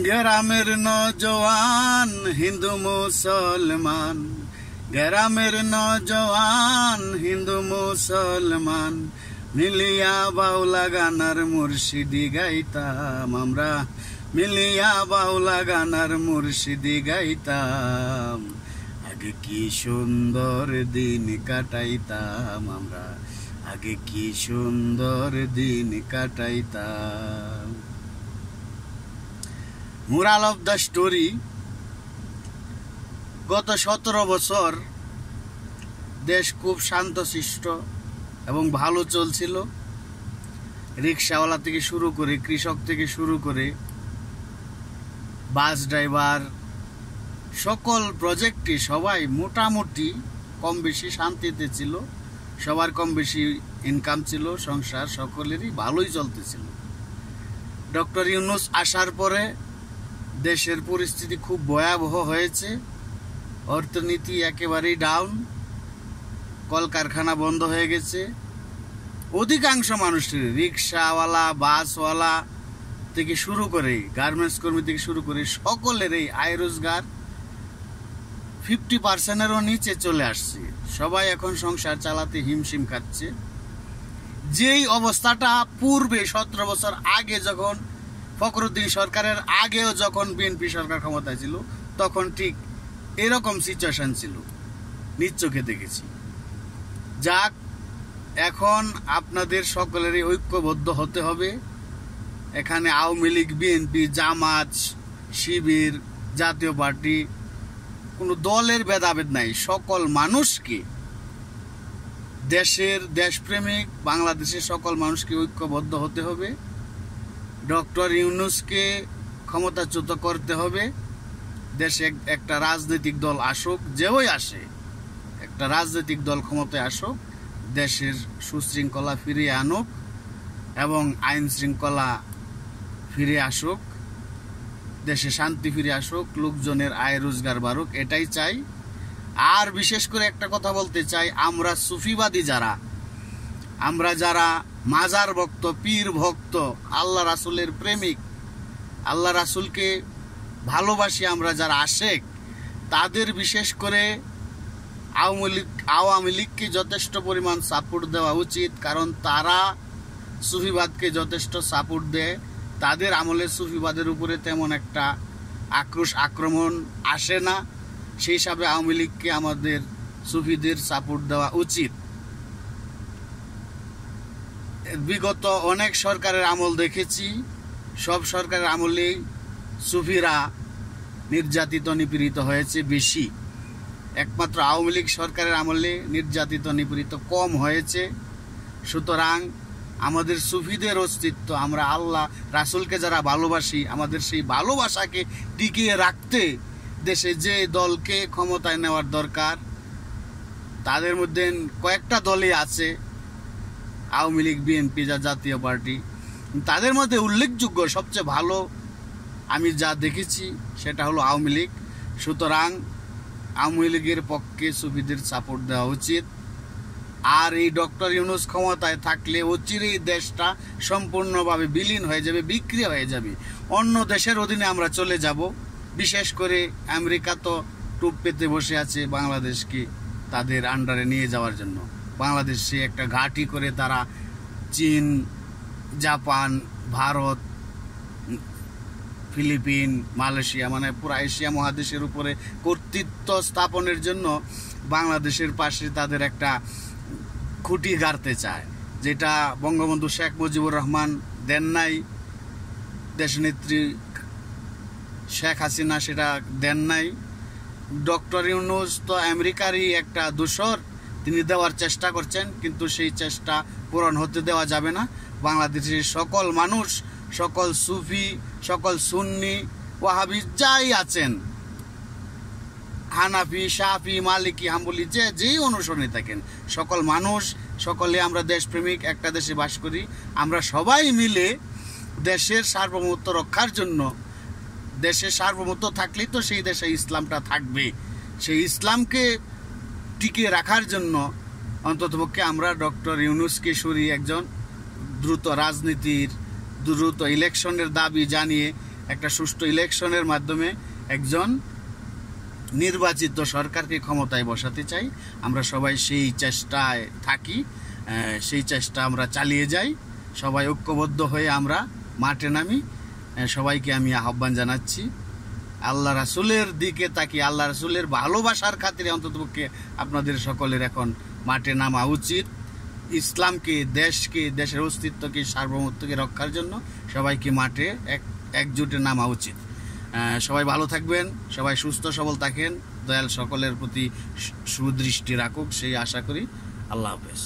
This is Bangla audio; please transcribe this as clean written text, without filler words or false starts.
গ্রামের নওজোয়ান হিন্দু মুসলমান, গ্রামের নওজোয়ান হিন্দু মুসলমান, মিলিয়া বাউলা গানার মুর্শিদি গাইতাম আমরা, মিলিয়া বাউলা গানার মুর্শিদি গাইতাম। আগে কি সুন্দর দিন কাটাইতাম আমরা, আগে কি সুন্দর দিন কাটাইতাম। মোরাল অফ দ্য স্টোরি, গত 17 বছর দেশ খুব শান্তশিষ্ট এবং ভালো চলছিল। রিক্সাওয়ালা থেকে শুরু করে, কৃষক থেকে শুরু করে, বাস ড্রাইভার, সকল প্রজেক্টে সবাই মোটামুটি কম বেশি শান্তিতে ছিল। সবার কম বেশি ইনকাম ছিল, সংসার সকলেরই ভালোই চলতেছিল। ডক্টর ইউনূস আসার পরে দেশের পরিস্থিতি খুব ভয়াবহ হয়েছে। অর্থনীতি একেবারেই ডাউন, কলকারখানা বন্ধ হয়ে গেছে। অধিকাংশ মানুষের, রিক্সাওয়ালা, বাসওয়ালা থেকে শুরু করে, গার্মেন্টস কর্মী থেকে শুরু করে সকলেরই আয় রোজগার 50%-এরও নিচে চলে আসছে। সবাই এখন সংসার চালাতে হিমশিম খাচ্ছে। যেই অবস্থাটা পূর্বে 17 বছর আগে, যখন ফখরুদ্দিন সরকারের আগেও যখন বিএনপি সরকার ক্ষমতায় ছিল, তখন ঠিক এরকম সিচুয়েশন ছিল, নিজ চোখে দেখেছি। যাক, এখন আপনাদের সকলেরই ঐক্যবদ্ধ হতে হবে। এখানে আওয়ামী লীগ, বিএনপি, জামাত, শিবির, জাতীয় পার্টি, কোনো দলের ভেদাভেদ নাই। সকল মানুষকে, দেশপ্রেমিক বাংলাদেশের সকল মানুষকে ঐক্যবদ্ধ হতে হবে। ডক্টর ইউনূসকে ক্ষমতাচ্যুত করতে হবে। দেশে একটা রাজনৈতিক দল আসুক, যেই আসে, একটা রাজনৈতিক দল ক্ষমতায় আসুক, দেশের সুশৃঙ্খলা ফিরিয়ে আনুক এবং আইন শৃঙ্খলা ফিরে আসুক, দেশে শান্তি ফিরে আসুক, লোকজনের আয় রোজগার বাড়ুক, এটাই চাই। আর বিশেষ করে একটা কথা বলতে চাই, আমরা সুফিবাদী যারা, আমরা যারা মাজার ভক্ত, পীর ভক্ত, আল্লাহ রাসূলের প্রেমিক, আল্লাহ রাসূলকে ভালোবাসি, আমরা যারা আশেক, তাদের বিশেষ করে আওয়ামী লীগকে যথেষ্ট পরিমাণ সাপোর্ট দেওয়া উচিত। কারণ তারা সুফিবাদকে যথেষ্ট সাপোর্ট দেয়। তাদের আমলে সুফিবাদের উপরে তেমন একটা আক্রমণ আসে না। সেই হিসাবে আওয়ামী লীগকে আমাদের সুফিদের সাপোর্ট দেওয়া উচিত। বিগত অনেক সরকারের আমল দেখেছি, সব সরকারের আমলেই সুফিরা নির্যাতিত, নিপীড়িত হয়েছে বেশি। একমাত্র আওয়ামী লীগ সরকারের আমলে নির্যাতিত, নিপীড়িত কম হয়েছে। সুতরাং আমাদের সুফিদের অস্তিত্ব, আমরা আল্লাহ রাসূলকে যারা ভালোবাসি, আমাদের সেই ভালোবাসাকে টিকিয়ে রাখতে দেশে যে দলকে ক্ষমতায় নেওয়ার দরকার, তাদের মধ্যে কয়েকটা দলই আছে, আওয়ামী লীগ, বিএনপি, জাতীয় পার্টি। তাদের মধ্যে উল্লেখযোগ্য সবচেয়ে ভালো আমি যা দেখেছি সেটা হলো আওয়ামী লীগ। সুতরাং আওয়ামী লীগের পক্ষে সুফিদের সাপোর্ট দেওয়া উচিত। আর এই ডক্টর ইউনূস ক্ষমতায় থাকলে অচিরেই দেশটা সম্পূর্ণভাবে বিলীন হয়ে যাবে, বিক্রি হয়ে যাবে, অন্য দেশের অধীনে আমরা চলে যাব। বিশেষ করে আমেরিকা তো টুপ পেতে বসে আছে বাংলাদেশকে তাদের আন্ডারে নিয়ে যাওয়ার জন্য। বাংলাদেশে একটা ঘাঁটি করে তারা চীন, জাপান, ভারত, ফিলিপিন, মালয়েশিয়া, মানে পুরো এশিয়া মহাদেশের উপরে কর্তৃত্ব স্থাপনের জন্য বাংলাদেশের পাশে তাদের একটা খুঁটি গাড়তে চায়, যেটা বঙ্গবন্ধু শেখ মুজিবুর রহমান দেন নাই, দেশনেত্রী শেখ হাসিনা সেটা দেন নাই। ডক্টর ইউনূস তো আমেরিকারই একটা দোসর, তিনি দেওয়ার চেষ্টা করছেন, কিন্তু সেই চেষ্টা পূরণ হতে দেওয়া যাবে না। বাংলাদেশের সকল মানুষ, সকল সুফি, সকল সুন্নি, ওয়াহাবি যাই আছেন, হানাফি, শাফি, মালিকি, হাম্বলি, যেই অনুসরণে থাকেন, সকল মানুষ, সকলে আমরা দেশপ্রেমিক, একটা দেশে বাস করি। আমরা সবাই মিলে দেশের সার্বভৌমত্ব রক্ষার জন্য, দেশের সার্বভৌমত্ব থাকলেই তো সেই দেশে ইসলামটা থাকবে, সেই ইসলামকে টিকিয়ে রাখার জন্য অন্ততপক্ষে আমরা ডক্টর ইউনূসকে সরিয়ে একজন দ্রুত রাজনীতির, দ্রুত ইলেকশনের দাবি জানিয়ে একটা সুষ্ঠু ইলেকশনের মাধ্যমে একজন নির্বাচিত সরকারকে ক্ষমতায় বসাতে চাই। আমরা সবাই সেই চেষ্টায় থাকি, সেই চেষ্টা আমরা চালিয়ে যাই। সবাই ঐক্যবদ্ধ হয়ে আমরা মাঠে নামি। সবাইকে আমি আহ্বান জানাচ্ছি, আল্লাহ রাসূলের দিকে তাকিয়ে, আল্লাহ রাসূলের ভালোবাসার খাতিরে অন্ততপক্ষে আপনাদের সকলের এখন মাঠে নামা উচিত। ইসলামকে, দেশকে, দেশের অস্তিত্বকে, সার্বভৌমত্বকে রক্ষার জন্য সবাইকে মাঠে একজোটে নামা উচিত। সবাই ভালো থাকবেন, সবাই সুস্থ সবল থাকেন, দয়াল সকলের প্রতি সুদৃষ্টি রাখুক সেই আশা করি। আল্লাহ হাফেজ।